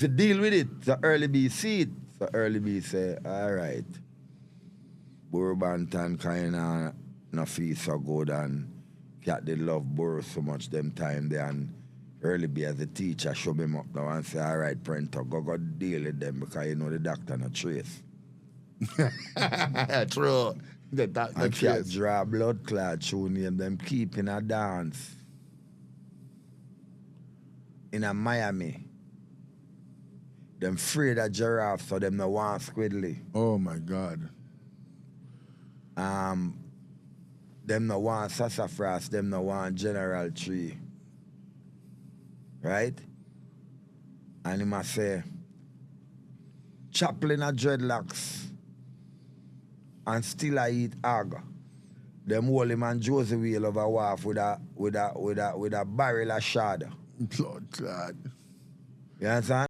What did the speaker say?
To deal with it, so Early B see it. So Early B say, all right, Burbanton kind of no feel so good and cat they love Burr so much them time there and Early B as a teacher show him up now and say, all right, Prento, go deal with them because you know the doctor no trace. True. That And cat trace. draw blood clot through name them keep in a dance in a Miami. Them afraid of giraffe, so them no want squiddly. Oh my God. Them no want sassafras, them no want general tree. Right? And him a say, Chaplain a dreadlocks and still I eat hog. Them hold him and Josie wheel over wharf with a barrel of shad. Blood clot. You understand?